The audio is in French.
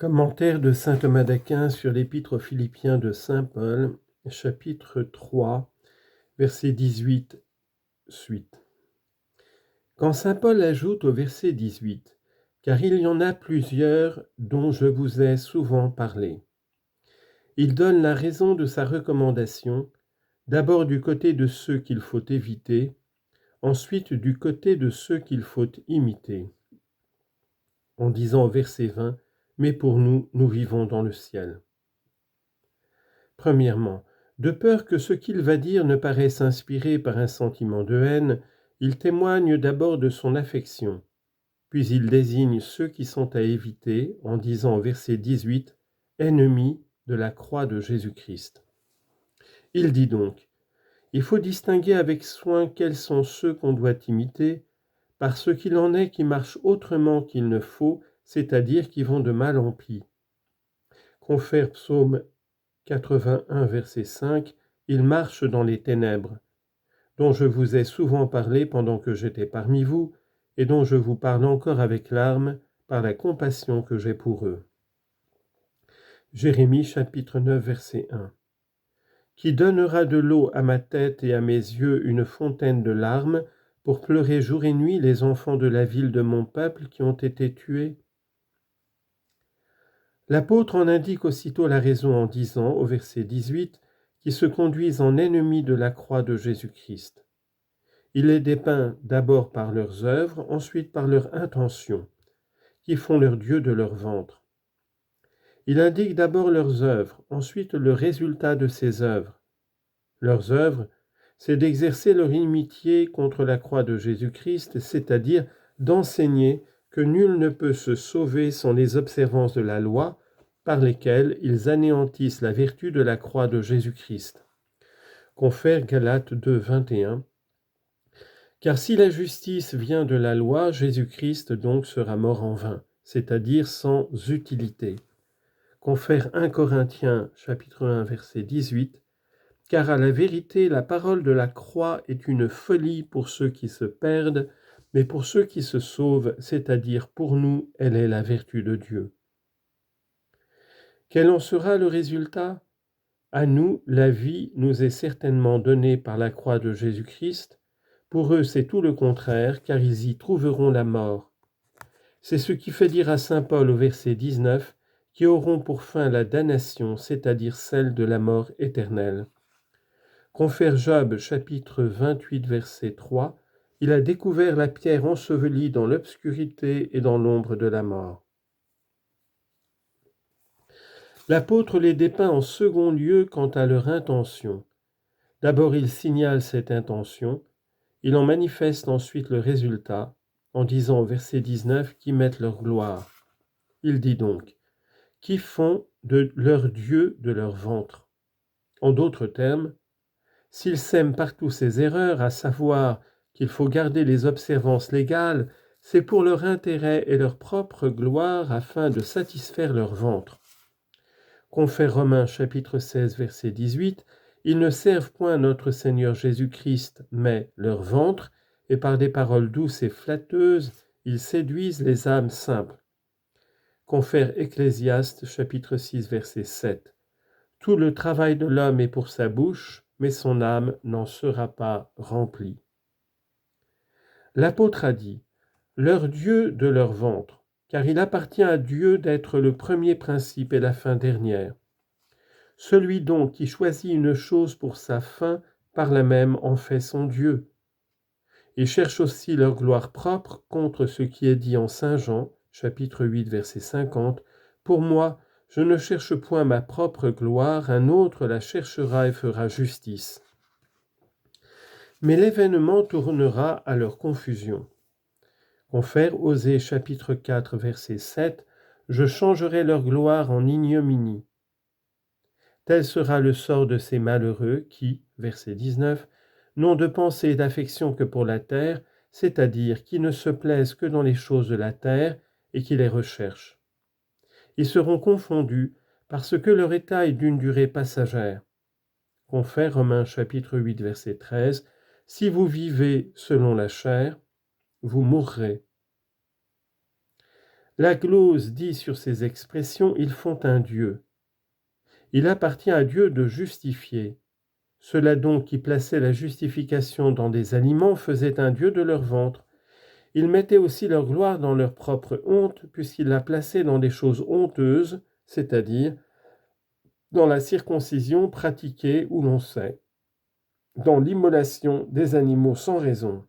Commentaire de saint Thomas d'Aquin sur l'épître aux Philippiens de saint Paul, chapitre 3, verset 18, suite. Quand saint Paul ajoute au verset 18 « Car il y en a plusieurs dont je vous ai souvent parlé », il donne la raison de sa recommandation, d'abord du côté de ceux qu'il faut éviter, ensuite du côté de ceux qu'il faut imiter, en disant au verset 20 « Mais pour nous, nous vivons dans le ciel ». Premièrement, de peur que ce qu'il va dire ne paraisse inspiré par un sentiment de haine, il témoigne d'abord de son affection, puis il désigne ceux qui sont à éviter en disant au verset 18 « Ennemis de la croix de Jésus-Christ ». Il dit donc « Il faut distinguer avec soin quels sont ceux qu'on doit imiter, parce qu'il en est qui marchent autrement qu'il ne faut, c'est-à-dire qui vont de mal en pis. » Confère Psaume 81, verset 5, « Il marche dans les ténèbres, dont je vous ai souvent parlé pendant que j'étais parmi vous, et dont je vous parle encore avec larmes, par la compassion que j'ai pour eux. » Jérémie chapitre 9, verset 1. « Qui donnera de l'eau à ma tête et à mes yeux une fontaine de larmes, pour pleurer jour et nuit les enfants de la ville de mon peuple qui ont été tués ?» L'apôtre en indique aussitôt la raison en disant, au verset 18, qu'ils se conduisent en ennemis de la croix de Jésus-Christ. Il les dépeint d'abord par leurs œuvres, ensuite par leur intention, qui font leur Dieu de leur ventre. Il indique d'abord leurs œuvres, ensuite le résultat de ces œuvres. Leurs œuvres, c'est d'exercer leur inimitié contre la croix de Jésus-Christ, c'est-à-dire d'enseigner que nul ne peut se sauver sans les observances de la loi, par lesquelles ils anéantissent la vertu de la croix de Jésus-Christ. Confère Galates 2, 21. « Car si la justice vient de la loi, Jésus-Christ donc sera mort en vain, c'est-à-dire sans utilité. » Confère 1 Corinthiens chapitre 1, verset 18. « Car à la vérité, la parole de la croix est une folie pour ceux qui se perdent, mais pour ceux qui se sauvent, c'est-à-dire pour nous, elle est la vertu de Dieu. » Quel en sera le résultat ? À nous, la vie nous est certainement donnée par la croix de Jésus-Christ. Pour eux, c'est tout le contraire, car ils y trouveront la mort. C'est ce qui fait dire à saint Paul au verset 19, qui auront pour fin la damnation, c'est-à-dire celle de la mort éternelle. Confère Job, chapitre 28, verset 3, il a découvert la pierre ensevelie dans l'obscurité et dans l'ombre de la mort. L'apôtre les dépeint en second lieu quant à leur intention. D'abord, il signale cette intention, il en manifeste ensuite le résultat, en disant au verset 19 qu'ils mettent leur gloire. Il dit donc, qui font de leur Dieu de leur ventre. En d'autres termes, s'ils sèment partout ces erreurs, à savoir qu'il faut garder les observances légales, c'est pour leur intérêt et leur propre gloire afin de satisfaire leur ventre. Confère Romains chapitre 16, verset 18, « Ils ne servent point notre Seigneur Jésus-Christ, mais leur ventre, et par des paroles douces et flatteuses, ils séduisent les âmes simples. » Confère Ecclésiaste chapitre 6, verset 7, « Tout le travail de l'homme est pour sa bouche, mais son âme n'en sera pas remplie. » L'apôtre a dit, « Leur Dieu de leur ventre », car il appartient à Dieu d'être le premier principe et la fin dernière. Celui donc qui choisit une chose pour sa fin, par la même en fait son Dieu. Ils cherchent aussi leur gloire propre contre ce qui est dit en Saint Jean, chapitre 8, verset 50, « Pour moi, je ne cherche point ma propre gloire, un autre la cherchera et fera justice. » Mais l'événement tournera à leur confusion. Confère Osée chapitre 4, verset 7, « Je changerai leur gloire en ignominie. » Tel sera le sort de ces malheureux qui, verset 19, n'ont de pensée et d'affection que pour la terre, c'est-à-dire qui ne se plaisent que dans les choses de la terre et qui les recherchent. Ils seront confondus parce que leur état est d'une durée passagère. Confère Romains chapitre 8, verset 13, « Si vous vivez selon la chair, vous mourrez. » La glose dit sur ces expressions, ils font un Dieu. Il appartient à Dieu de justifier. Ceux-là donc qui plaçaient la justification dans des aliments faisaient un Dieu de leur ventre. Ils mettaient aussi leur gloire dans leur propre honte, puisqu'ils la plaçaient dans des choses honteuses, c'est-à-dire dans la circoncision pratiquée où l'on sait, dans l'immolation des animaux sans raison.